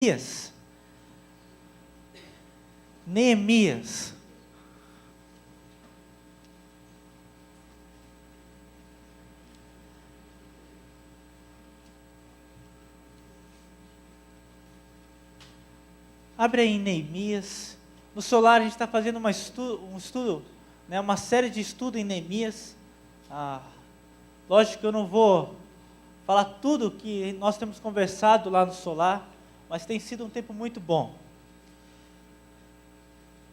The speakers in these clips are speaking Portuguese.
Neemias. Neemias. Abre aí em Neemias. No Solar a gente está fazendo um estudo, né, uma série de estudos em Neemias. Lógico que eu não vou falar tudo que nós temos conversado lá no Solar, mas tem sido um tempo muito bom.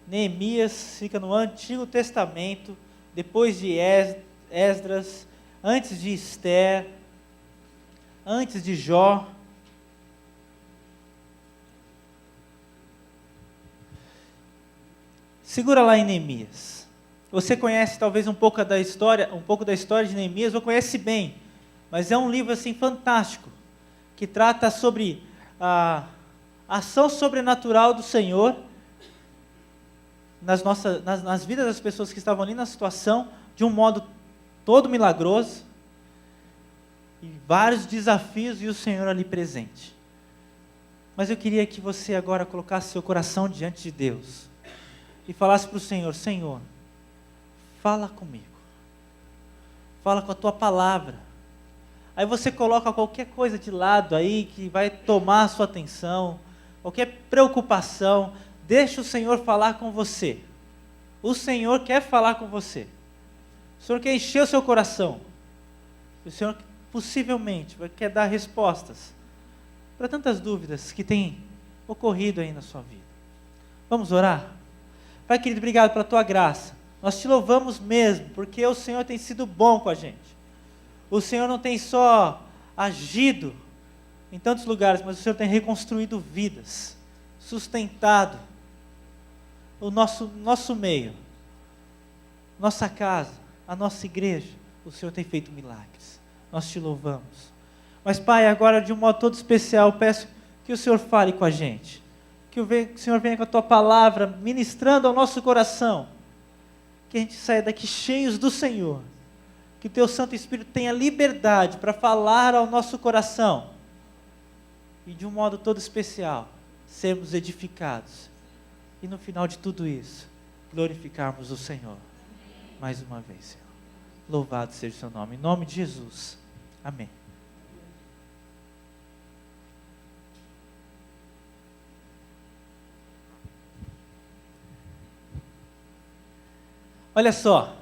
Neemias fica no Antigo Testamento, depois de Esdras, antes de Esther, antes de Jó. Segura lá em Neemias. Você conhece talvez um pouco da história de Neemias, ou conhece bem, mas é um livro assim fantástico, que trata sobre a ação sobrenatural do Senhor nas vidas das pessoas que estavam ali na situação, de um modo todo milagroso, e vários desafios e o Senhor ali presente. Mas eu queria que você agora colocasse seu coração diante de Deus e falasse para o Senhor: Senhor, fala comigo, fala com a tua palavra. Aí você coloca qualquer coisa de lado aí que vai tomar a sua atenção, qualquer preocupação, deixa o Senhor falar com você. O Senhor quer falar com você. O Senhor quer encher o seu coração. O Senhor possivelmente quer dar respostas para tantas dúvidas que têm ocorrido aí na sua vida. Vamos orar? Pai querido, obrigado pela tua graça. Nós te louvamos mesmo, porque o Senhor tem sido bom com a gente. O Senhor não tem só agido em tantos lugares, mas o Senhor tem reconstruído vidas, sustentado o nosso meio, nossa casa, a nossa igreja. O Senhor tem feito milagres. Nós te louvamos. Mas Pai, agora de um modo todo especial, peço que o Senhor fale com a gente. Que o Senhor venha com a tua palavra, ministrando ao nosso coração. Que a gente saia daqui cheios do Senhor. Que o teu Santo Espírito tenha liberdade para falar ao nosso coração. E de um modo todo especial, sermos edificados. E no final de tudo isso, glorificarmos o Senhor. Mais uma vez, Senhor. Louvado seja o seu nome. Em nome de Jesus. Amém. Olha só,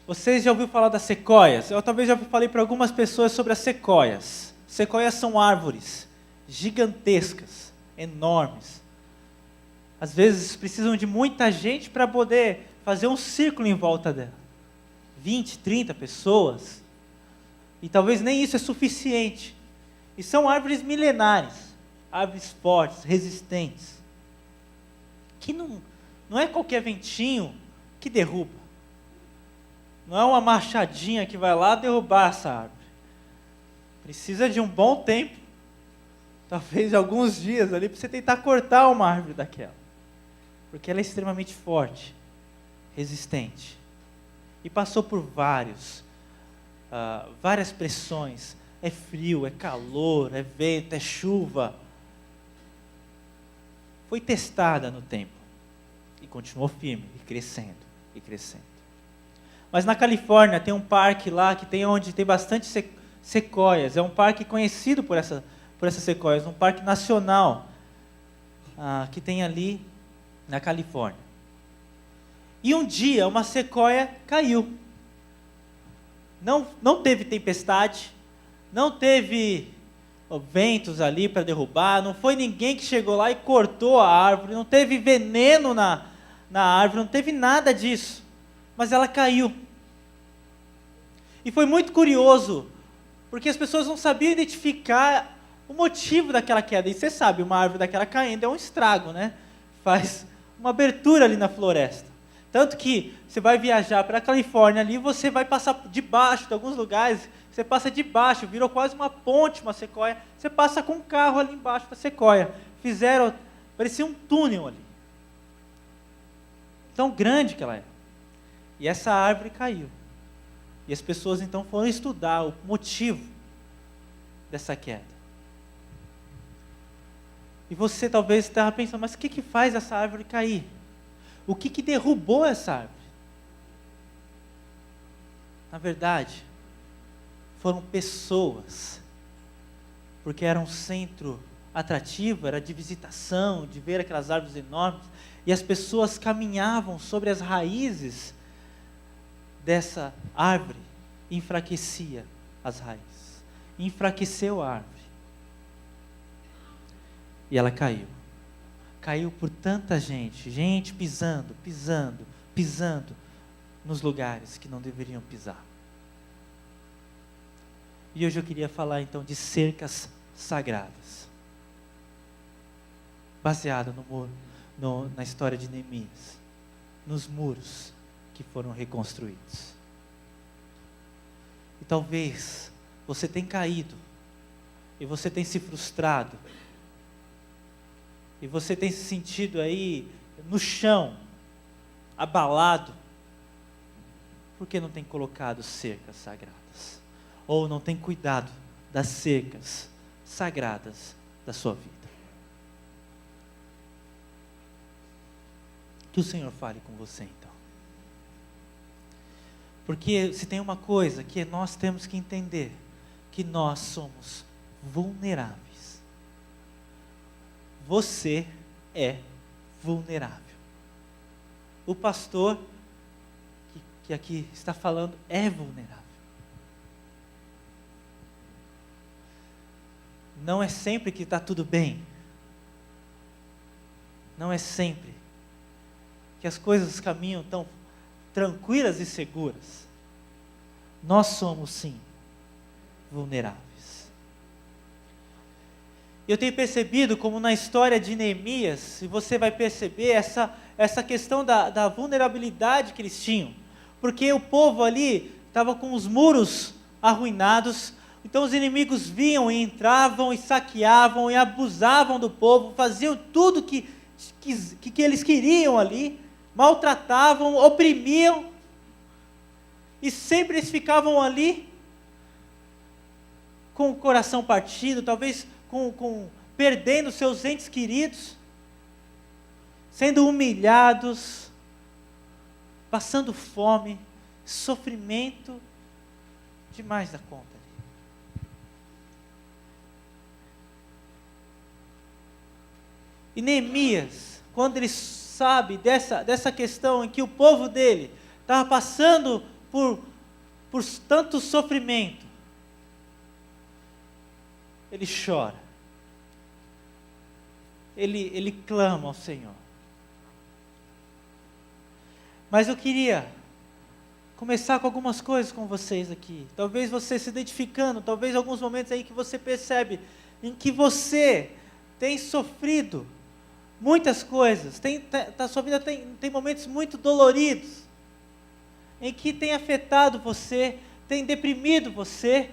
vocês já ouviram falar das sequoias? Eu talvez já falei para algumas pessoas sobre as sequoias. Sequoias são árvores gigantescas, enormes. Às vezes precisam de muita gente para poder fazer um círculo em volta dela. 20, 30 pessoas. E talvez nem isso é suficiente. E são árvores milenares, árvores fortes, resistentes, que não é qualquer ventinho que derruba. Não é uma machadinha que vai lá derrubar essa árvore. Precisa de um bom tempo, talvez alguns dias ali, para você tentar cortar uma árvore daquela. Porque ela é extremamente forte, resistente. E passou por várias pressões. É frio, é calor, é vento, é chuva. Foi testada no tempo. E continuou firme, e crescendo, e crescendo. Mas na Califórnia tem um parque lá onde tem bastante sequoias. É um parque conhecido por essas sequoias, um parque nacional que tem ali na Califórnia. E um dia uma sequoia caiu. Não teve tempestade, não teve ventos ali para derrubar, não foi ninguém que chegou lá e cortou a árvore, não teve veneno na árvore, não teve nada disso, mas ela caiu. E foi muito curioso, porque as pessoas não sabiam identificar o motivo daquela queda. E você sabe, uma árvore daquela caindo é um estrago, né? Faz uma abertura ali na floresta. Tanto que você vai viajar para a Califórnia ali, você vai passar debaixo de alguns lugares, você passa debaixo, virou quase uma ponte, uma sequoia, você passa com um carro ali embaixo da sequoia. Parecia um túnel ali. Tão grande que ela é. E essa árvore caiu. E as pessoas então foram estudar o motivo dessa queda. E você talvez estava pensando, mas o que faz essa árvore cair? O que derrubou essa árvore? Na verdade, foram pessoas, porque era um centro atrativo, era de visitação, de ver aquelas árvores enormes, e as pessoas caminhavam sobre as raízes dessa árvore, e enfraquecia as raízes, enfraqueceu a árvore, e ela caiu. Caiu por tanta gente pisando nos lugares que não deveriam pisar. E hoje eu queria falar então de cercas sagradas, baseado na história de Neemias, nos muros que foram reconstruídos. E talvez você tenha caído, e você tenha se frustrado, e você tenha se sentido aí no chão, abalado, porque não tem colocado cercas sagradas, ou não tem cuidado das cercas sagradas da sua vida. Que o Senhor fale com você então. Porque se tem uma coisa que nós temos que entender, que nós somos vulneráveis. Você é vulnerável. O pastor que aqui está falando é vulnerável. Não é sempre que está tudo bem. Não é sempre que as coisas caminham tão tranquilas e seguras. Nós somos sim vulneráveis. Eu tenho percebido como na história de Neemias, e você vai perceber essa questão da vulnerabilidade que eles tinham, porque o povo ali estava com os muros arruinados, então os inimigos vinham e entravam e saqueavam e abusavam do povo, faziam tudo que eles queriam ali, maltratavam, oprimiam, e sempre eles ficavam ali com o coração partido, talvez perdendo seus entes queridos, sendo humilhados, passando fome, sofrimento demais da conta. E Neemias, quando ele sabe dessa questão em que o povo dele estava passando por tanto sofrimento, ele chora. Ele clama ao Senhor. Mas eu queria começar com algumas coisas com vocês aqui. Talvez você se identificando, talvez alguns momentos aí que você percebe em que você tem sofrido muitas coisas, a sua vida tem momentos muito doloridos, em que tem afetado você, tem deprimido você,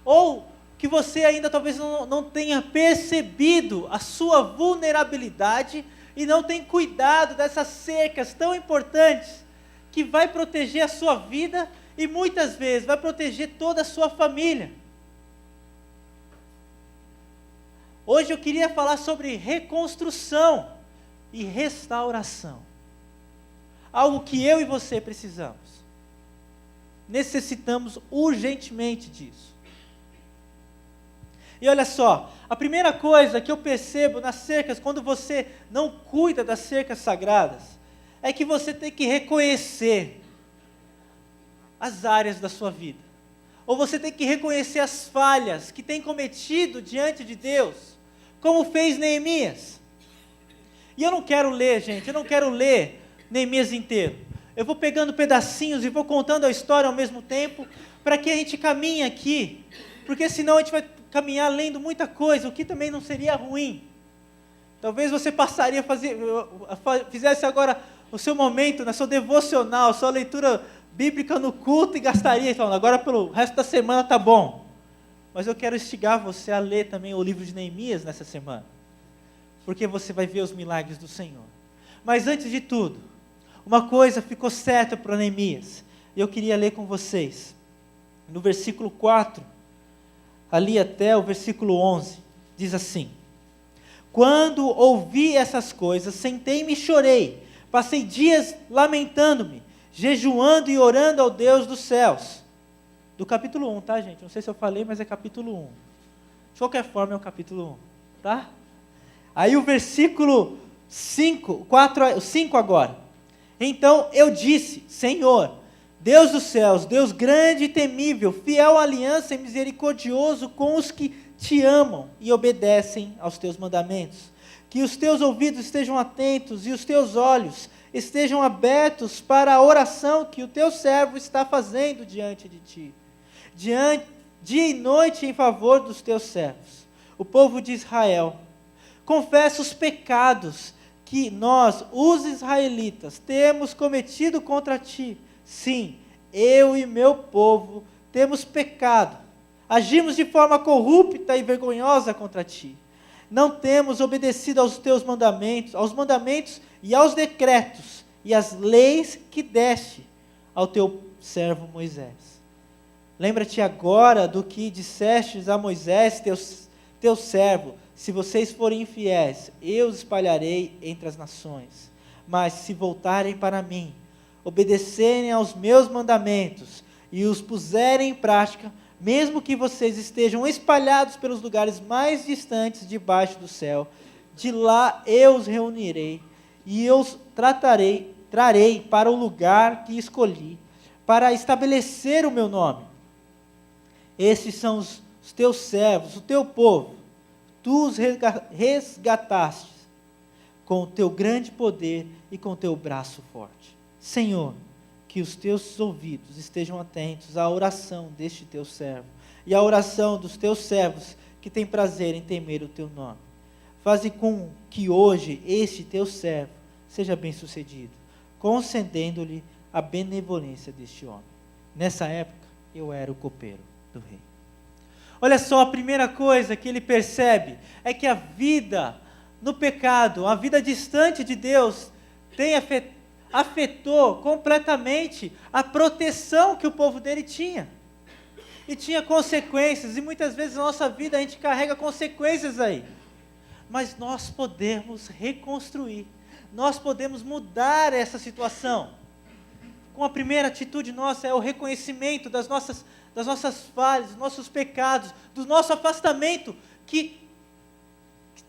ou que você ainda talvez não tenha percebido a sua vulnerabilidade e não tem cuidado dessas cercas tão importantes que vai proteger a sua vida e muitas vezes vai proteger toda a sua família. Hoje eu queria falar sobre reconstrução e restauração. Algo que eu e você precisamos. Necessitamos urgentemente disso. E olha só, a primeira coisa que eu percebo nas cercas, quando você não cuida das cercas sagradas, é que você tem que reconhecer as áreas da sua vida. Ou você tem que reconhecer as falhas que tem cometido diante de Deus, como fez Neemias. E eu não quero ler, gente, eu não quero ler Neemias inteiro. Eu vou pegando pedacinhos e vou contando a história ao mesmo tempo, para que a gente caminhe aqui, porque senão a gente vai caminhar lendo muita coisa, o que também não seria ruim. Talvez você fizesse agora o seu momento, na sua devocional, sua leitura bíblica no culto e gastaria, falando, agora pelo resto da semana tá bom. Mas eu quero instigar você a ler também o livro de Neemias nessa semana, porque você vai ver os milagres do Senhor. Mas antes de tudo, uma coisa ficou certa para Neemias, e eu queria ler com vocês, no versículo 4, ali até o versículo 11, diz assim: Quando ouvi essas coisas, sentei-me e chorei. Passei dias lamentando-me, jejuando e orando ao Deus dos céus. Do capítulo 1, tá, gente? Não sei se eu falei, mas é capítulo 1. De qualquer forma, é o capítulo 1, tá? Aí o versículo 5 agora. Então eu disse: Senhor, Deus dos céus, Deus grande e temível, fiel à aliança e misericordioso com os que te amam e obedecem aos teus mandamentos. Que os teus ouvidos estejam atentos e os teus olhos estejam abertos para a oração que o teu servo está fazendo diante de ti. Dia e noite em favor dos teus servos, o povo de Israel. Confessa os pecados que nós, os israelitas, temos cometido contra ti. Sim, eu e meu povo temos pecado. Agimos de forma corrupta e vergonhosa contra ti. Não temos obedecido aos teus mandamentos, aos mandamentos e aos decretos e às leis que deste ao teu servo Moisés. Lembra-te agora do que dissestes a Moisés, teu servo: se vocês forem infiéis, eu os espalharei entre as nações. Mas se voltarem para mim, obedecerem aos meus mandamentos e os puserem em prática, mesmo que vocês estejam espalhados pelos lugares mais distantes debaixo do céu, de lá eu os reunirei e eu os trarei para o lugar que escolhi, para estabelecer o meu nome. Estes são os teus servos, o teu povo. Tu os resgataste com o teu grande poder e com o teu braço forte. Senhor, que os teus ouvidos estejam atentos à oração deste teu servo e à oração dos teus servos que têm prazer em temer o teu nome. Faze com que hoje este teu servo seja bem-sucedido, concedendo-lhe a benevolência deste homem. Nessa época, eu era o copeiro do rei. Olha só, a primeira coisa que ele percebe é que a vida no pecado, a vida distante de Deus, afetou completamente a proteção que o povo dele tinha. E tinha consequências, e muitas vezes na nossa vida a gente carrega consequências aí. Mas nós podemos reconstruir, nós podemos mudar essa situação. Com a primeira atitude nossa é o reconhecimento das nossas falhas, dos nossos pecados, do nosso afastamento que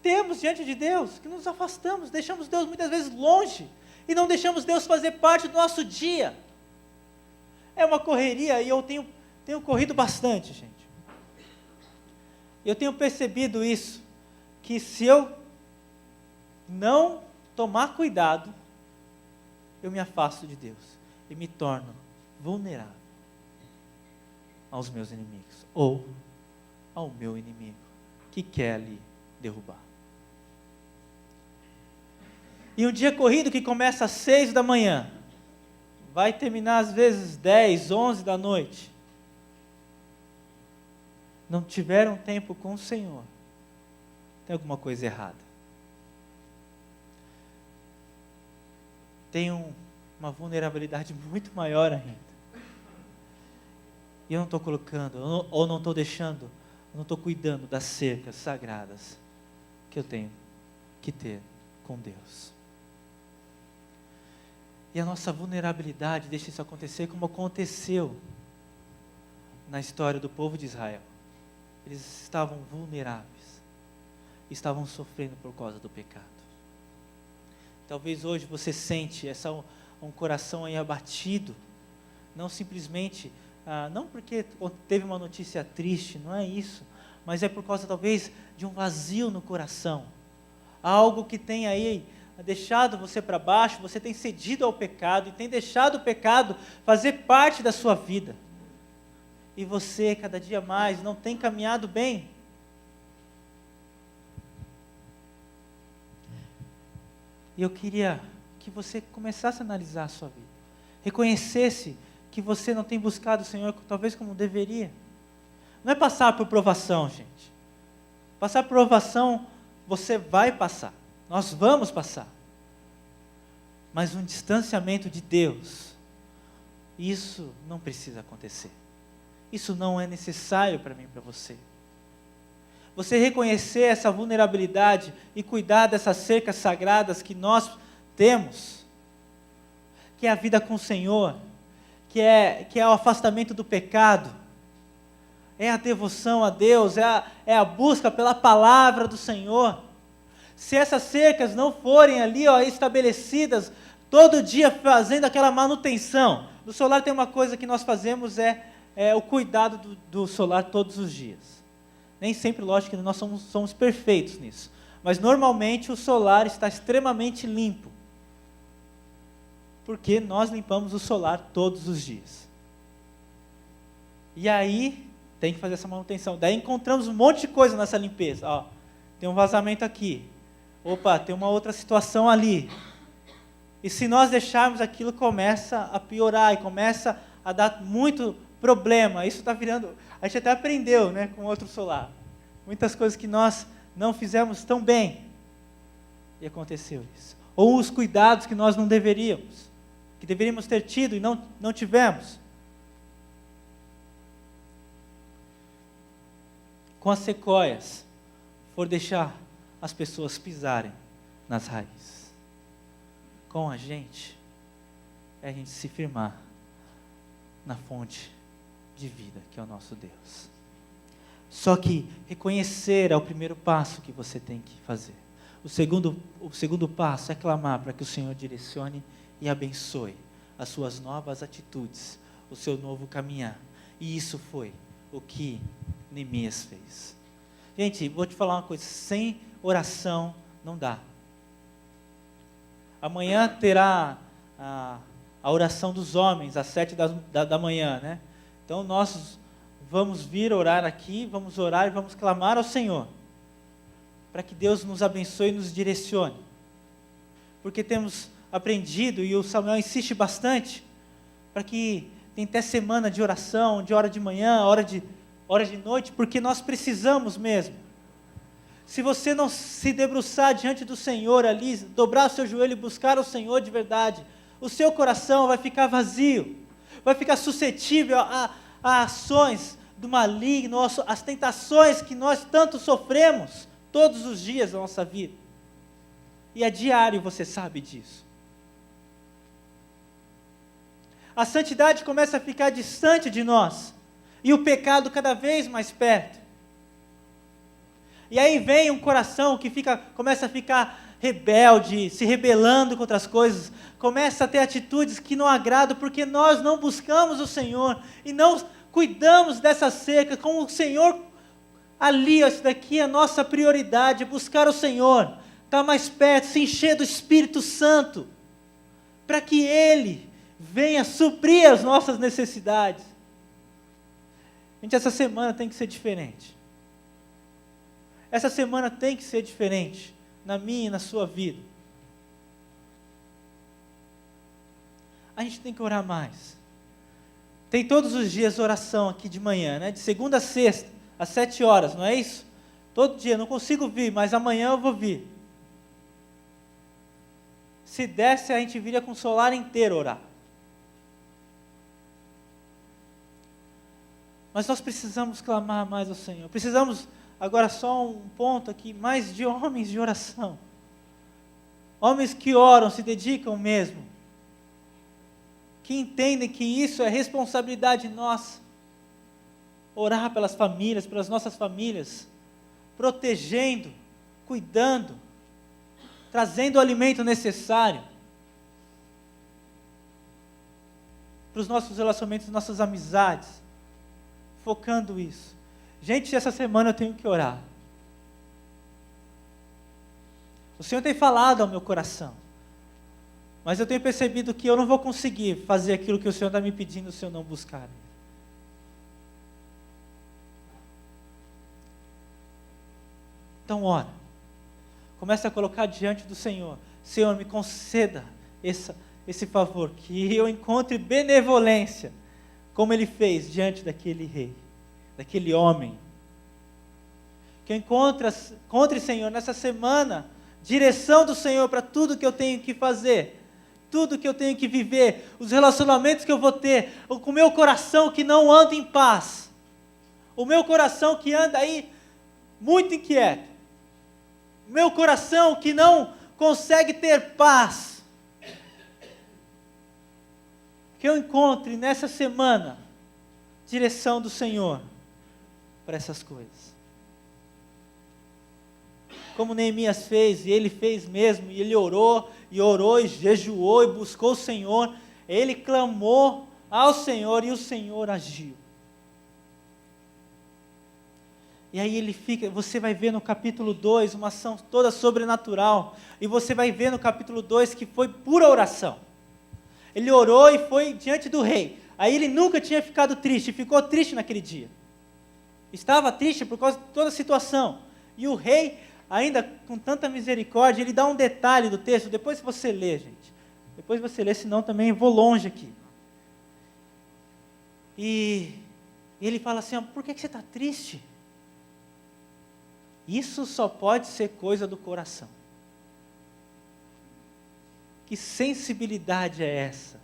temos diante de Deus, que nos afastamos, deixamos Deus muitas vezes longe, e não deixamos Deus fazer parte do nosso dia. É uma correria, e eu tenho corrido bastante, gente. Eu tenho percebido isso, que se eu não tomar cuidado, eu me afasto de Deus, e me torno vulnerável aos meus inimigos, ou ao meu inimigo, que quer lhe derrubar. E um dia corrido que começa às 6 da manhã, vai terminar às vezes 10, 11 da noite, não tiveram tempo com o Senhor, tem alguma coisa errada. Tem uma vulnerabilidade muito maior ainda. E eu não estou colocando, ou não estou deixando, eu não estou cuidando das cercas sagradas que eu tenho que ter com Deus. E a nossa vulnerabilidade deixa isso acontecer como aconteceu na história do povo de Israel. Eles estavam vulneráveis, estavam sofrendo por causa do pecado. Talvez hoje você sente um coração aí abatido, não simplesmente, não porque teve uma notícia triste, não é isso, mas é por causa talvez de um vazio no coração, algo que tem aí deixado você para baixo, você tem cedido ao pecado e tem deixado o pecado fazer parte da sua vida. E você, cada dia mais, não tem caminhado bem. E eu queria que você começasse a analisar a sua vida. Reconhecesse que você não tem buscado o Senhor talvez como deveria. Não é passar por provação, gente. Passar por provação, você vai passar. Nós vamos passar. Mas um distanciamento de Deus, isso não precisa acontecer. Isso não é necessário para mim e para você. você reconhecer essa vulnerabilidade e cuidar dessas cercas sagradas que nós temos, que é a vida com o Senhor, que é o afastamento do pecado, é a devoção a Deus, é a busca pela palavra do Senhor. Se essas cercas não forem ali estabelecidas, todo dia fazendo aquela manutenção, no solar tem uma coisa que nós fazemos, é o cuidado do solar todos os dias. Nem sempre, lógico, que nós somos perfeitos nisso, mas normalmente o solar está extremamente limpo, porque nós limpamos o solar todos os dias. E aí, tem que fazer essa manutenção. Daí encontramos um monte de coisa nessa limpeza. Ó, tem um vazamento aqui. Opa, tem uma outra situação ali. E se nós deixarmos, aquilo começa a piorar e começa a dar muito problema. Isso está virando... A gente até aprendeu, né, com outro solar. Muitas coisas que nós não fizemos tão bem. E aconteceu isso. Ou os cuidados que nós não deveríamos. Que deveríamos ter tido e não tivemos. Com as sequoias, for deixar as pessoas pisarem nas raízes. Com a gente, é a gente se firmar na fonte de vida, que é o nosso Deus. Só que reconhecer é o primeiro passo que você tem que fazer. O segundo passo é clamar para que o Senhor direcione e abençoe as suas novas atitudes, o seu novo caminhar. E isso foi o que Neemias fez. Gente, vou te falar uma coisa, sem oração não dá. Amanhã terá a oração dos homens, às 7 da manhã, né? Então nós vamos vir orar aqui, vamos orar e vamos clamar ao Senhor, para que Deus nos abençoe e nos direcione. Porque temos aprendido, e o Samuel insiste bastante, para que tem até semana de oração, de hora de manhã, hora de noite, porque nós precisamos mesmo. Se você não se debruçar diante do Senhor ali, dobrar o seu joelho e buscar o Senhor de verdade, o seu coração vai ficar vazio, vai ficar suscetível a ações do maligno, às tentações que nós tanto sofremos todos os dias da nossa vida. E é diário, você sabe disso. A santidade começa a ficar distante de nós, e o pecado cada vez mais perto. E aí vem um coração que começa a ficar rebelde, se rebelando contra as coisas, começa a ter atitudes que não agradam, porque nós não buscamos o Senhor, e não cuidamos dessa cerca, como o Senhor ali, isso daqui é a nossa prioridade, buscar o Senhor, estar mais perto, se encher do Espírito Santo, para que Ele venha suprir as nossas necessidades. Gente, essa semana tem que ser diferente. Essa semana tem que ser diferente, na minha e na sua vida. A gente tem que orar mais. Tem todos os dias oração aqui de manhã, né? De segunda a sexta, às 7 horas, não é isso? Todo dia, não consigo vir, mas amanhã eu vou vir. Se desse, a gente viria com o solar inteiro orar. Mas nós precisamos clamar mais ao Senhor. Precisamos, agora só um ponto aqui, mais de homens de oração. Homens que oram, se dedicam mesmo. Que entendem que isso é responsabilidade nossa. Orar pelas famílias, pelas nossas famílias. Protegendo, cuidando. Trazendo o alimento necessário. Para os nossos relacionamentos, nossas amizades. Focando isso. Gente, essa semana eu tenho que orar. O Senhor tem falado ao meu coração. Mas eu tenho percebido que eu não vou conseguir fazer aquilo que o Senhor está me pedindo se eu não buscar. Então ora. Começa a colocar diante do Senhor. Senhor, me conceda esse favor, que eu encontre benevolência, como Ele fez diante daquele rei, daquele homem. Que eu encontre, Senhor, nessa semana, direção do Senhor para tudo que eu tenho que fazer, tudo que eu tenho que viver, os relacionamentos que eu vou ter, com o meu coração que não anda em paz, o meu coração que anda aí muito inquieto. Meu coração que não consegue ter paz. Que eu encontre nessa semana direção do Senhor para essas coisas. Como Neemias fez, e ele fez mesmo, e ele orou, e jejuou, e buscou o Senhor, ele clamou ao Senhor, e o Senhor agiu. E aí ele fica, você vai ver no capítulo 2, uma ação toda sobrenatural, e você vai ver no capítulo 2 que foi pura oração. Ele orou e foi diante do rei. Aí ele nunca tinha ficado triste, ficou triste naquele dia. Estava triste por causa de toda a situação. E o rei, ainda com tanta misericórdia, ele dá um detalhe do texto, depois você lê, gente. Depois você lê, senão também vou longe aqui. E ele fala assim, por que você está triste? Isso só pode ser coisa do coração. Que sensibilidade é essa?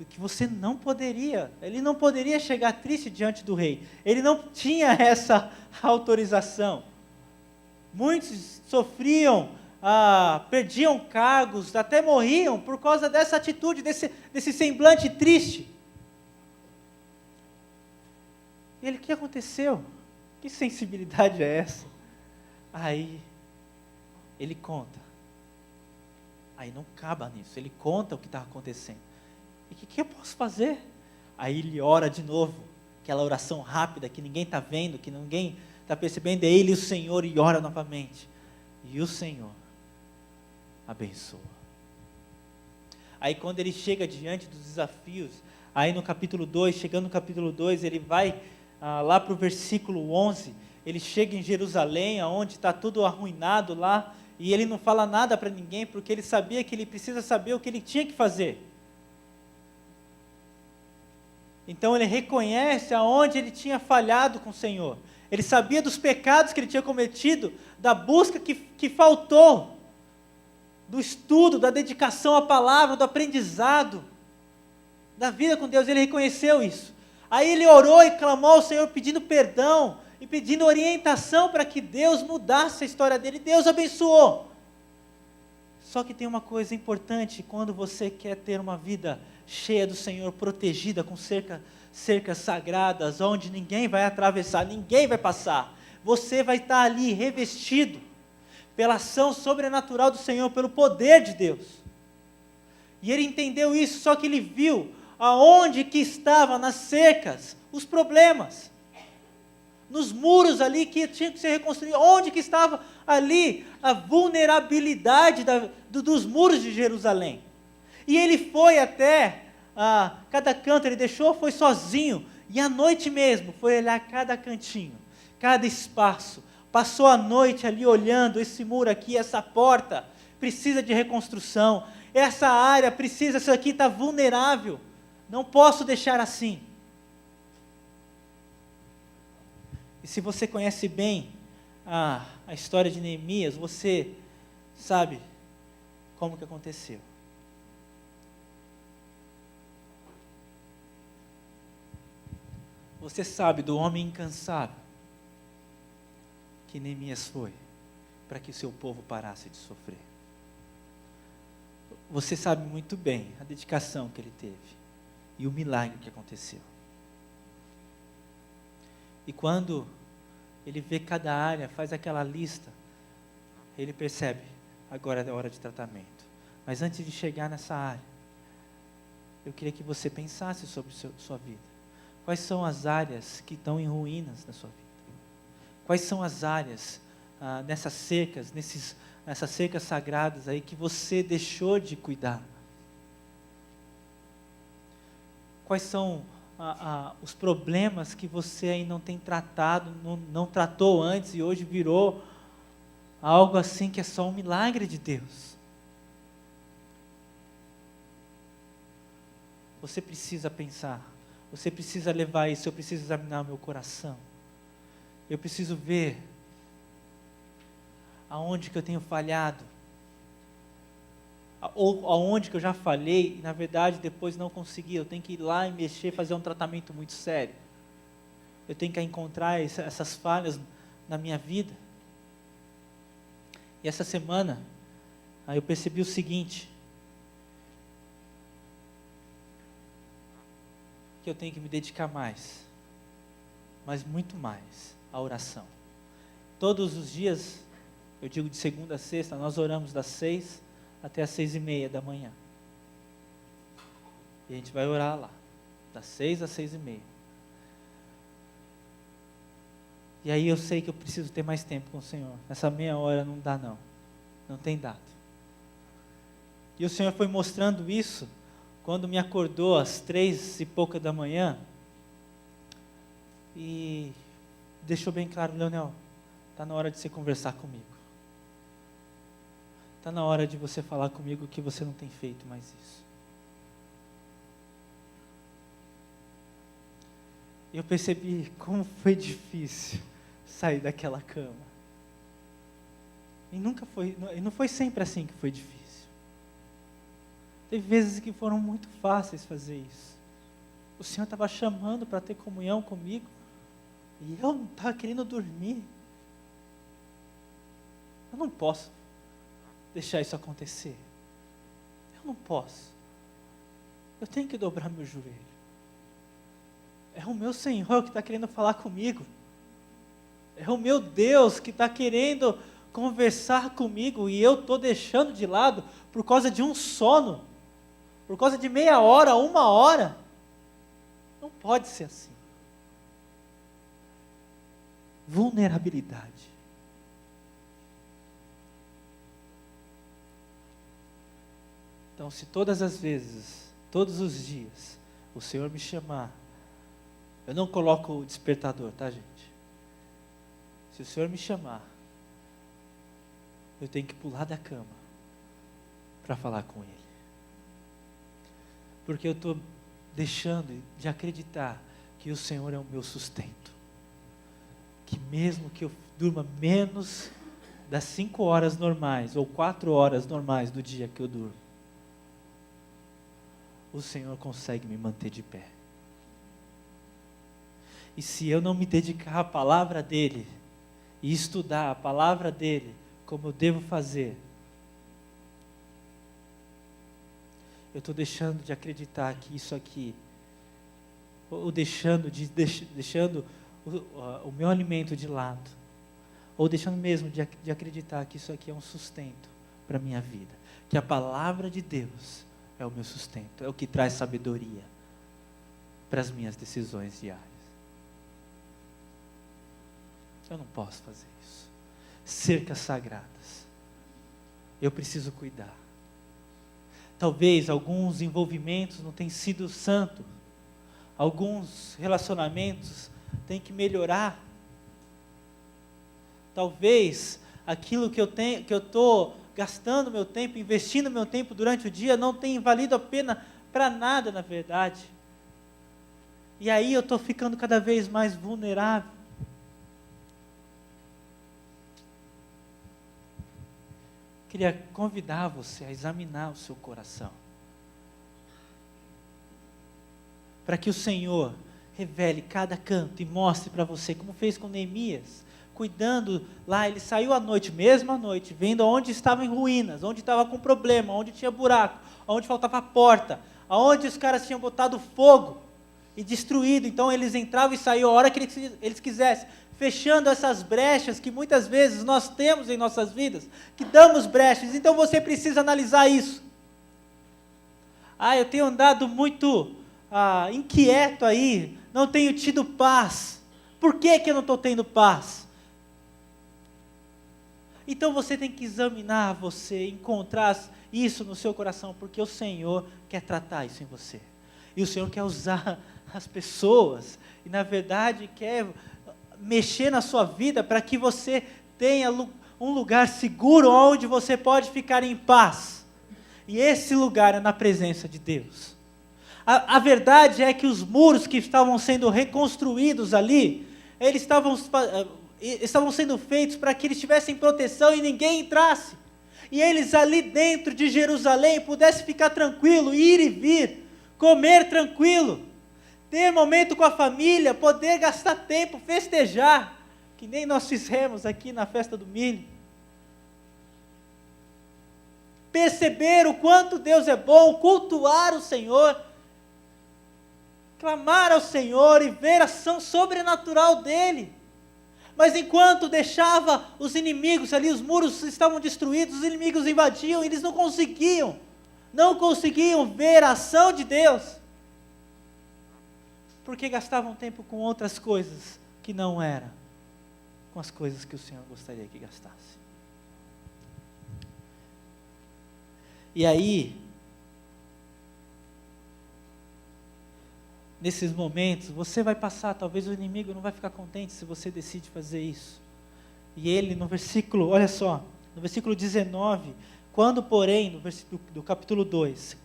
Que você não poderia, ele não poderia chegar triste diante do rei. Ele não tinha essa autorização. Muitos sofriam, perdiam cargos, até morriam por causa dessa atitude, desse semblante triste. E ele, o que aconteceu? Que sensibilidade é essa? Aí, ele conta. Aí não acaba nisso, ele conta o que está acontecendo. E o que eu posso fazer? Aí ele ora de novo, aquela oração rápida que ninguém está vendo, que ninguém está percebendo, é ele e o Senhor, e ora novamente. E o Senhor abençoa. Aí quando ele chega diante dos desafios, aí no capítulo 2, chegando no capítulo 2, ele vai lá para o versículo 11, ele chega em Jerusalém, onde está tudo arruinado lá, e ele não fala nada para ninguém, porque ele sabia que ele precisa saber o que ele tinha que fazer. Então ele reconhece aonde ele tinha falhado com o Senhor. Ele sabia dos pecados que ele tinha cometido, da busca que faltou, do estudo, da dedicação à palavra, do aprendizado, da vida com Deus. Ele reconheceu isso. Aí ele orou e clamou ao Senhor pedindo perdão e pedindo orientação para que Deus mudasse a história dele. Deus abençoou. Só que tem uma coisa importante, quando você quer ter uma vida cheia do Senhor, protegida com cercas sagradas, onde ninguém vai atravessar, ninguém vai passar, você vai estar ali revestido pela ação sobrenatural do Senhor, pelo poder de Deus. E ele entendeu isso, só que ele viu aonde que estava nas cercas os problemas, nos muros ali que tinham que ser reconstruídos, onde que estava ali a vulnerabilidade dos muros de Jerusalém. E ele foi até cada canto, ele foi sozinho, e à noite mesmo, foi olhar cada cantinho, cada espaço, passou a noite ali olhando, esse muro aqui, essa porta, precisa de reconstrução, essa área precisa, isso aqui está vulnerável, não posso deixar assim. E se você conhece bem a história de Neemias, você sabe como que aconteceu. Você sabe do homem incansável que Neemias foi para que o seu povo parasse de sofrer. Você sabe muito bem a dedicação que ele teve e o milagre que aconteceu. E quando ele vê cada área, faz aquela lista, ele percebe, agora é hora de tratamento. Mas antes de chegar nessa área, eu queria que você pensasse sobre sua vida. Quais são as áreas que estão em ruínas na sua vida? Quais são as áreas nessas cercas sagradas aí que você deixou de cuidar? Quais são os problemas que você aí não tem tratado, não tratou antes e hoje virou algo assim que é só um milagre de Deus? Você precisa pensar, você precisa levar isso, eu preciso examinar o meu coração, eu preciso ver aonde que eu tenho falhado, ou aonde que eu já falhei, e na verdade depois não consegui, eu tenho que ir lá e mexer, fazer um tratamento muito sério. Eu tenho que encontrar essas falhas na minha vida. E essa semana, aí eu percebi o seguinte, que eu tenho que me dedicar mais, mas muito mais, à oração. Todos os dias, eu digo de segunda a sexta, nós oramos das 6 até as 6:30 da manhã. E a gente vai orar lá, das 6 às 6:30. E aí eu sei que eu preciso ter mais tempo com o Senhor. Nessa meia hora não dá não. Não tem dado. E o Senhor foi mostrando isso quando me acordou às 3 e pouca da manhã. E deixou bem claro, Leonel, está na hora de você conversar comigo. Está na hora de você falar comigo que você não tem feito mais isso. Eu percebi como foi difícil sair daquela cama. E não foi sempre assim que foi difícil. Teve vezes que foram muito fáceis fazer isso. O Senhor estava chamando para ter comunhão comigo, e eu não estava querendo dormir. Eu não posso deixar isso acontecer. Eu não posso. Eu tenho que dobrar meu joelho. É o meu Senhor que está querendo falar comigo. É o meu Deus que está querendo conversar comigo, e eu estou deixando de lado por causa de um sono, por causa de meia hora, 1 hora. Não pode ser assim. Vulnerabilidade. Então, se todas as vezes, todos os dias, o Senhor me chamar, eu não coloco o despertador, tá, gente? Se o Senhor me chamar, eu tenho que pular da cama para falar com Ele. Porque eu estou deixando de acreditar que o Senhor é o meu sustento. Que mesmo que eu durma menos das 5 horas normais, ou 4 horas normais do dia que eu durmo, o Senhor consegue me manter de pé. E se eu não me dedicar à palavra dEle, e estudar a palavra dEle, como eu devo fazer, eu estou deixando de acreditar que isso aqui, ou deixando o meu alimento de lado, ou deixando mesmo de acreditar que isso aqui é um sustento para a minha vida, que a palavra de Deus é o meu sustento, é o que traz sabedoria para as minhas decisões diárias. Eu não posso fazer isso. Cercas sagradas. Eu preciso cuidar. Talvez alguns envolvimentos não tenham sido santos. Alguns relacionamentos têm que melhorar. Talvez aquilo que eu estou gastando meu tempo, investindo meu tempo durante o dia, não tenha valido a pena para nada, na verdade. E aí eu estou ficando cada vez mais vulnerável. Queria convidar você a examinar o seu coração, para que o Senhor revele cada canto e mostre para você, como fez com Neemias, cuidando lá. Ele saiu à noite, mesmo à noite, vendo onde estava em ruínas, onde estava com problema, onde tinha buraco, onde faltava porta, aonde os caras tinham botado fogo e destruído. Então eles entravam e saíam a hora que eles quisessem, fechando essas brechas que muitas vezes nós temos em nossas vidas, que damos brechas. Então você precisa analisar isso. Eu tenho andado muito inquieto aí, não tenho tido paz. Por que eu não estou tendo paz? Então você tem que examinar você, encontrar isso no seu coração, porque o Senhor quer tratar isso em você. E o Senhor quer usar as pessoas, e na verdade quer mexer na sua vida para que você tenha um lugar seguro onde você pode ficar em paz. E esse lugar é na presença de Deus. A verdade é que os muros que estavam sendo reconstruídos ali, eles estavam sendo feitos para que eles tivessem proteção e ninguém entrasse. E eles ali dentro de Jerusalém pudessem ficar tranquilo, ir e vir, comer tranquilo, ter momento com a família, poder gastar tempo, festejar. que nem nós fizemos aqui na festa do milho. Perceber o quanto Deus é bom, cultuar o Senhor, clamar ao Senhor e ver a ação sobrenatural dEle. Mas enquanto deixava os inimigos ali, os muros estavam destruídos, os inimigos invadiam, eles não conseguiam ver a ação de Deus, porque gastavam tempo com outras coisas que não eram com as coisas que o Senhor gostaria que gastasse. E aí, nesses momentos, você vai passar, talvez o inimigo não vai ficar contente se você decide fazer isso. E ele no versículo, olha só, no versículo 19, quando porém, no versículo do capítulo 2,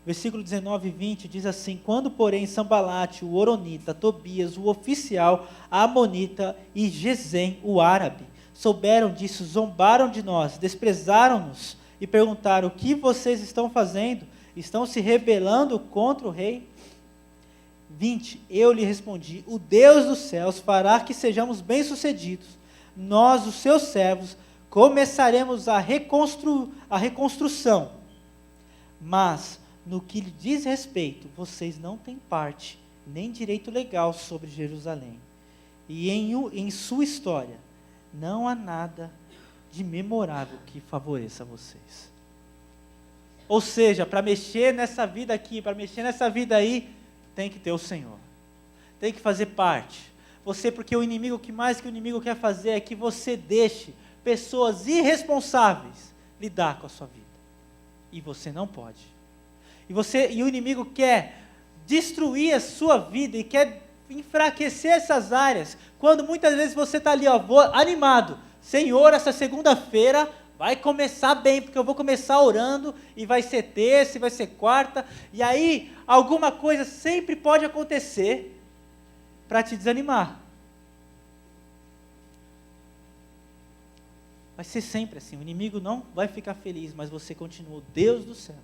versículo 19 e 20, diz assim: quando porém Sambalate, o Horonita, Tobias, o oficial, a Amonita e Gesem, o árabe, souberam disso, zombaram de nós, desprezaram-nos e perguntaram: o que vocês estão fazendo? Estão se rebelando contra o rei? 20, eu lhe respondi: o Deus dos céus fará que sejamos bem-sucedidos. Nós, os seus servos, começaremos a reconstrução. Mas, no que lhe diz respeito, vocês não têm parte, nem direito legal sobre Jerusalém. E em sua história, não há nada de memorável que favoreça vocês. Ou seja, para mexer nessa vida aqui, para mexer nessa vida aí, tem que ter o Senhor, tem que fazer parte. Você, porque o inimigo, o que mais que o inimigo quer fazer é que você deixe pessoas irresponsáveis lidar com a sua vida, e você não pode. E o inimigo quer destruir a sua vida e quer enfraquecer essas áreas, quando muitas vezes você está ali, animado: Senhor, essa segunda-feira vai começar bem, porque eu vou começar orando, e vai ser terça, e vai ser quarta, e aí alguma coisa sempre pode acontecer para te desanimar. Vai ser sempre assim, o inimigo não vai ficar feliz, mas você continua, o Deus dos céus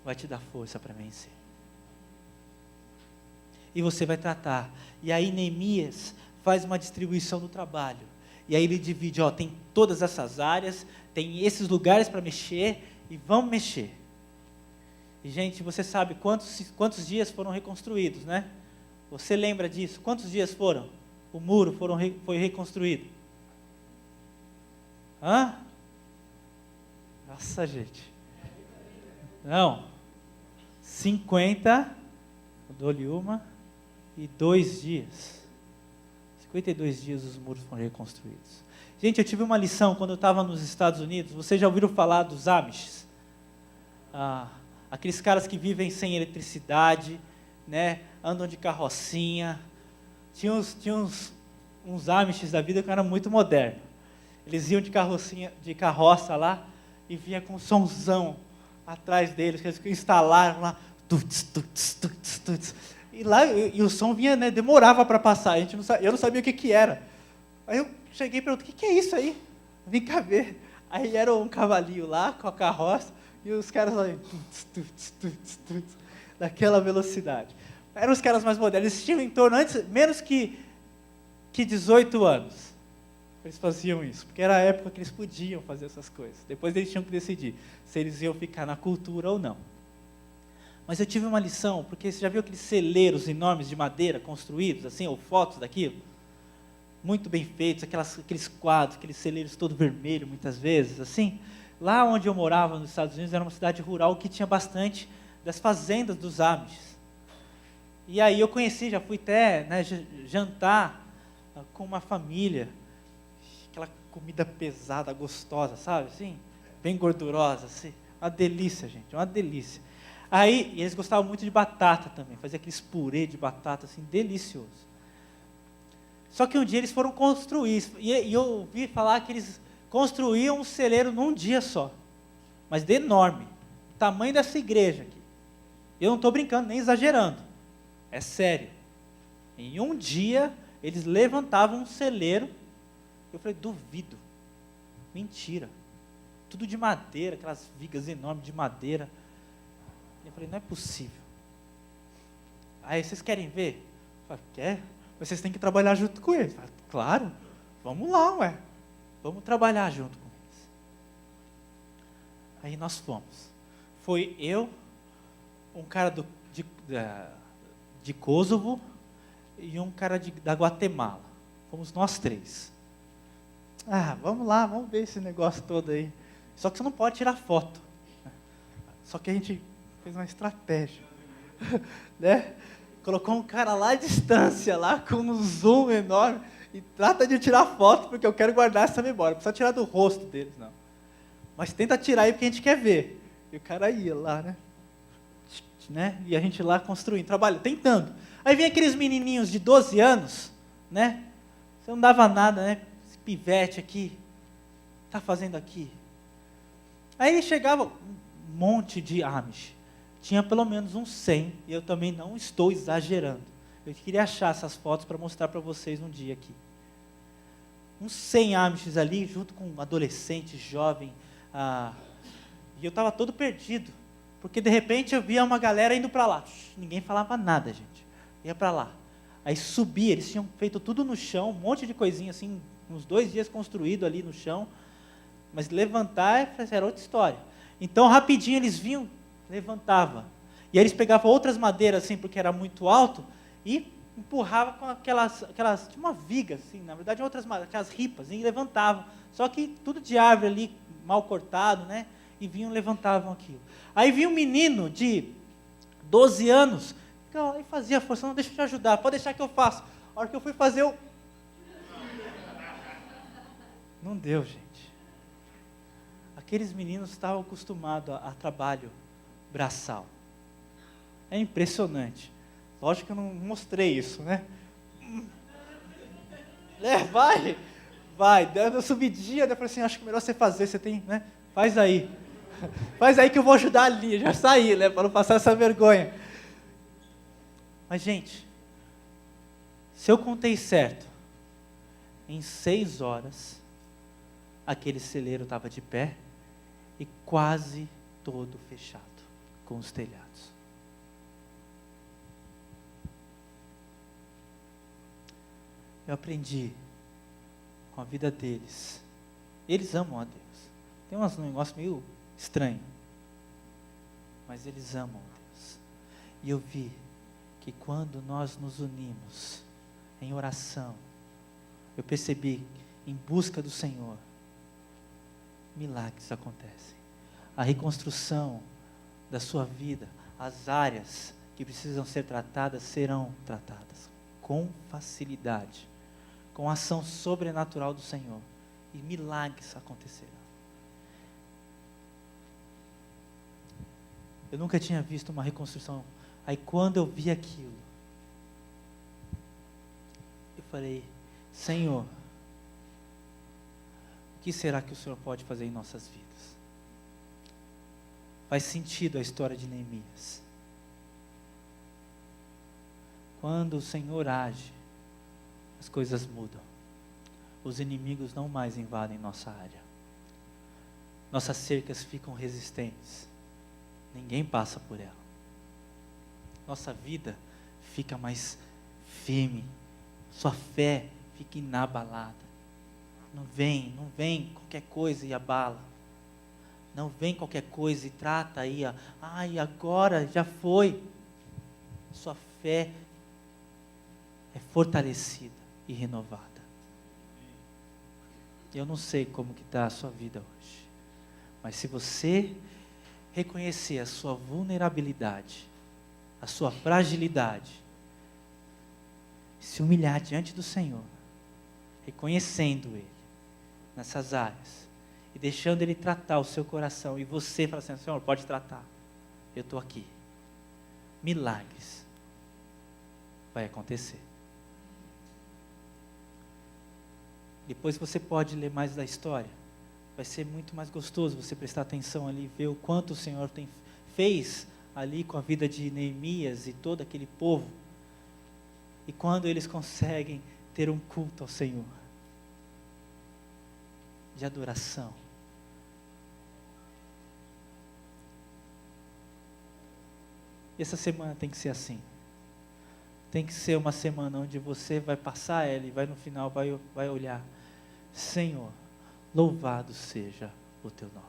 vai te dar força para vencer. E você vai tratar. E aí Neemias faz uma distribuição do trabalho. E aí ele divide, tem todas essas áreas, tem esses lugares para mexer, e vamos mexer. E gente, você sabe quantos dias foram reconstruídos, né? Você lembra disso? Quantos dias foram? O muro foi reconstruído? Hã? Nossa, gente. Não. 52 dias. 52 dias os muros foram reconstruídos. Gente, eu tive uma lição quando eu estava nos Estados Unidos. Vocês já ouviram falar dos Amish? Aqueles caras que vivem sem eletricidade, né? Andam de carrocinha. Tinha uns Amish da vida que eram muito modernos. Eles iam de carroça lá, e vinha com um sonzão atrás deles, que eles instalaram lá, tuts, tuts, tuts, tuts. E o som vinha, né, demorava para passar, eu não sabia o que era. Aí eu cheguei e perguntei: o que é isso aí? Vem cá ver. Aí era um cavalinho lá, com a carroça, e os caras lá, tuts, tuts, tuts, tuts, daquela velocidade. Eram os caras mais modernos, eles tinham em torno, menos que 18 anos. Eles faziam isso, porque era a época que eles podiam fazer essas coisas. Depois eles tinham que decidir se eles iam ficar na cultura ou não. Mas eu tive uma lição, porque você já viu aqueles celeiros enormes de madeira construídos, assim, ou fotos daquilo? Muito bem feitos, aqueles quadros, aqueles celeiros todo vermelho, muitas vezes, assim. Lá onde eu morava, nos Estados Unidos, era uma cidade rural que tinha bastante das fazendas dos Amish. E aí eu conheci, já fui até, né, jantar com uma família, aquela comida pesada, gostosa, sabe, assim? Bem gordurosa, assim. Uma delícia, gente, uma delícia. Aí, e eles gostavam muito de batata também, fazia aqueles purê de batata, assim, delicioso. Só que um dia eles foram construir, e eu ouvi falar que eles construíam um celeiro num dia só, mas de enorme, tamanho dessa igreja aqui. Eu não estou brincando, nem exagerando, é sério. Em um dia, eles levantavam um celeiro. Eu falei: duvido, mentira, tudo de madeira, aquelas vigas enormes de madeira. Eu falei: não é possível. Aí, vocês querem ver? Eu falei: quer? Vocês têm que trabalhar junto com eles. Eu falei: claro, vamos lá, ué. Vamos trabalhar junto com eles. Aí nós fomos. Foi eu, um cara de Kosovo e um cara da Guatemala. Fomos nós 3. Vamos lá, vamos ver esse negócio todo aí. Só que você não pode tirar foto. Só que a gente fez uma estratégia. Né? Colocou um cara lá à distância, lá com um zoom enorme, e trata de tirar foto, porque eu quero guardar essa memória. Não precisa tirar do rosto deles, não. Mas tenta tirar aí, porque a gente quer ver. E o cara ia lá, né? E a gente lá construindo, trabalhando, tentando. Aí vem aqueles menininhos de 12 anos, né? Você não dava nada, né? Esse pivete aqui, tá fazendo aqui. Aí ele chegava, um monte de Amish. Tinha pelo menos uns 100, e eu também não estou exagerando. Eu queria achar essas fotos para mostrar para vocês um dia aqui. Uns 100 Amishes ali, junto com um adolescente, jovem. E eu estava todo perdido, porque de repente eu via uma galera indo para lá. Ninguém falava nada, gente. Ia para lá. Aí subia, eles tinham feito tudo no chão, um monte de coisinha assim, uns 2 dias construído ali no chão. Mas levantar era outra história. Então rapidinho eles vinham, levantava. E aí eles pegavam outras madeiras assim, porque era muito alto, e empurrava com aquelas tinha uma viga assim, na verdade aquelas ripas, e levantavam. Só que tudo de árvore ali, mal cortado, né? E vinham, levantavam aquilo. Aí vinha um menino de 12 anos, e fazia força, não, deixa eu te ajudar, pode deixar que eu faço. A hora que eu fui fazer, não deu, gente. Aqueles meninos estavam acostumados a trabalho braçal. É impressionante. Lógico que eu não mostrei isso, né? Vai, dando subidinha, eu falei assim, acho que é melhor você fazer, você tem, né? Faz aí que eu vou ajudar ali, já saí, né? Para não passar essa vergonha. Mas, gente, se eu contei certo, em 6 horas, aquele celeiro estava de pé e quase todo fechado, com os telhados. Eu aprendi com a vida deles. Eles amam a Deus. Tem um negócio meio estranho, mas eles amam a Deus. E eu vi que quando nós nos unimos em oração, eu percebi, em busca do Senhor, milagres acontecem. A reconstrução da sua vida, as áreas que precisam ser tratadas, serão tratadas com facilidade, com a ação sobrenatural do Senhor, e milagres acontecerão. Eu nunca tinha visto uma reconstrução. Aí quando eu vi aquilo, eu falei, Senhor, o que será que o Senhor pode fazer em nossas vidas? Faz sentido a história de Neemias. Quando o Senhor age, as coisas mudam. Os inimigos não mais invadem nossa área. Nossas cercas ficam resistentes. Ninguém passa por ela. Nossa vida fica mais firme. Sua fé fica inabalada. Não vem qualquer coisa e abala. Não vem qualquer coisa e trata aí, agora já foi. Sua fé é fortalecida e renovada. Eu não sei como que está a sua vida hoje, mas se você reconhecer a sua vulnerabilidade, a sua fragilidade, se humilhar diante do Senhor, reconhecendo Ele nessas áreas, e deixando Ele tratar o seu coração, e você fala assim, Senhor, pode tratar, eu estou aqui. Milagres vai acontecer. Depois você pode ler mais da história. Vai ser muito mais gostoso você prestar atenção ali, ver o quanto o Senhor fez ali com a vida de Neemias e todo aquele povo. E quando eles conseguem ter um culto ao Senhor, de adoração. Essa semana tem que ser assim. Tem que ser uma semana onde você vai passar ela e vai no final vai olhar. Senhor, louvado seja o teu nome,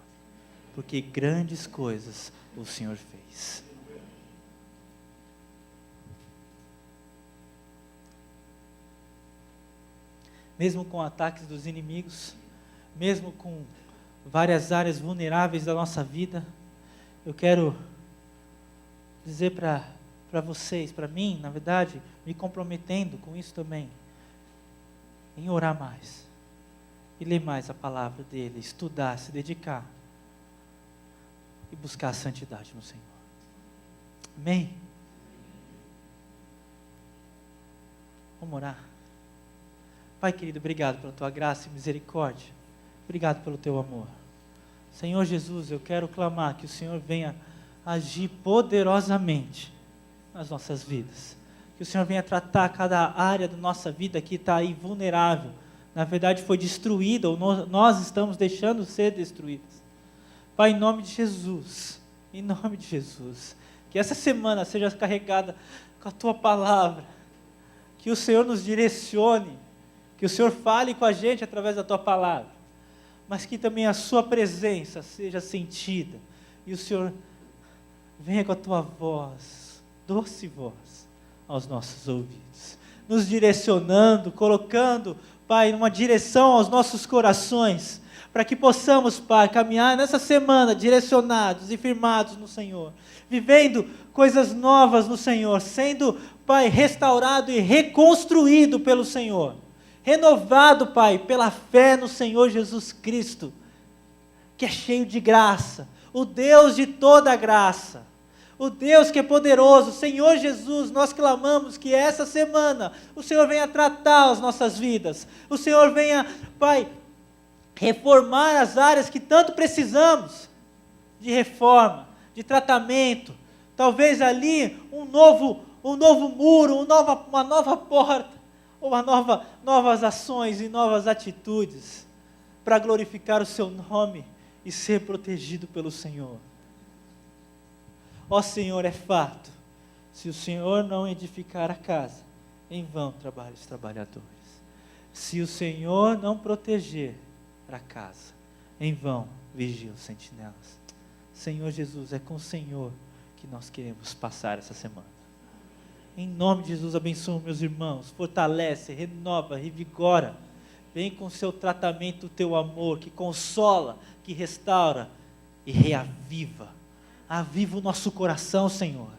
porque grandes coisas o Senhor fez. Mesmo com ataques dos inimigos, mesmo com várias áreas vulneráveis da nossa vida, eu quero dizer para vocês, para mim, na verdade, me comprometendo com isso também, em orar mais, e ler mais a palavra dele, estudar, se dedicar, e buscar a santidade no Senhor. Amém? Vamos orar. Pai querido, obrigado pela tua graça e misericórdia, obrigado pelo teu amor. Senhor Jesus, eu quero clamar que o Senhor venha agir poderosamente nas nossas vidas, que o Senhor venha tratar cada área da nossa vida que está aí vulnerável, na verdade foi destruída, ou nós estamos deixando ser destruídas. Pai, em nome de Jesus, que essa semana seja carregada com a tua palavra, que o Senhor nos direcione, que o Senhor fale com a gente através da tua palavra, mas que também a sua presença seja sentida, e o Senhor venha com a tua voz, doce voz, aos nossos ouvidos, nos direcionando, colocando, Pai, uma direção aos nossos corações, para que possamos, Pai, caminhar nessa semana direcionados e firmados no Senhor, vivendo coisas novas no Senhor, sendo, Pai, restaurado e reconstruído pelo Senhor, renovado, Pai, pela fé no Senhor Jesus Cristo, que é cheio de graça, o Deus de toda graça, o Deus que é poderoso. Senhor Jesus, nós clamamos que essa semana o Senhor venha tratar as nossas vidas, o Senhor venha, Pai, reformar as áreas que tanto precisamos de reforma, de tratamento, talvez ali um novo muro, uma nova porta, ou novas ações e novas atitudes, para glorificar o seu nome e ser protegido pelo Senhor. Ó Senhor, é fato, se o Senhor não edificar a casa, em vão trabalham os trabalhadores. Se o Senhor não proteger a casa, em vão vigiam os sentinelas. Senhor Jesus, é com o Senhor que nós queremos passar essa semana. Em nome de Jesus, abençoa meus irmãos, fortalece, renova, revigora. Vem com o seu tratamento, o teu amor, que consola, que restaura e reaviva. Aviva o nosso coração, Senhor.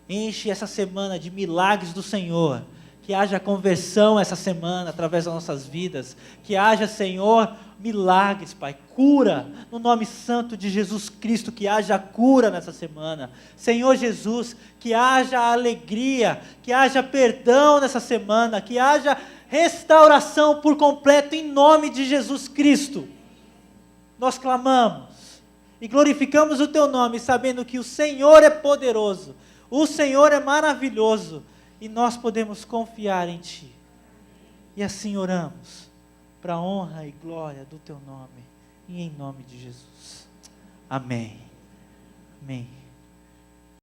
Enche essa semana de milagres do Senhor. Que haja conversão essa semana, através das nossas vidas. Que haja, Senhor, milagres, Pai, cura, no nome santo de Jesus Cristo, que haja cura nessa semana. Senhor Jesus, que haja alegria, que haja perdão nessa semana, que haja restauração por completo, em nome de Jesus Cristo. Nós clamamos e glorificamos o teu nome, sabendo que o Senhor é poderoso, o Senhor é maravilhoso, e nós podemos confiar em Ti. E assim oramos, para a honra e glória do Teu nome, e em nome de Jesus. Amém. Amém.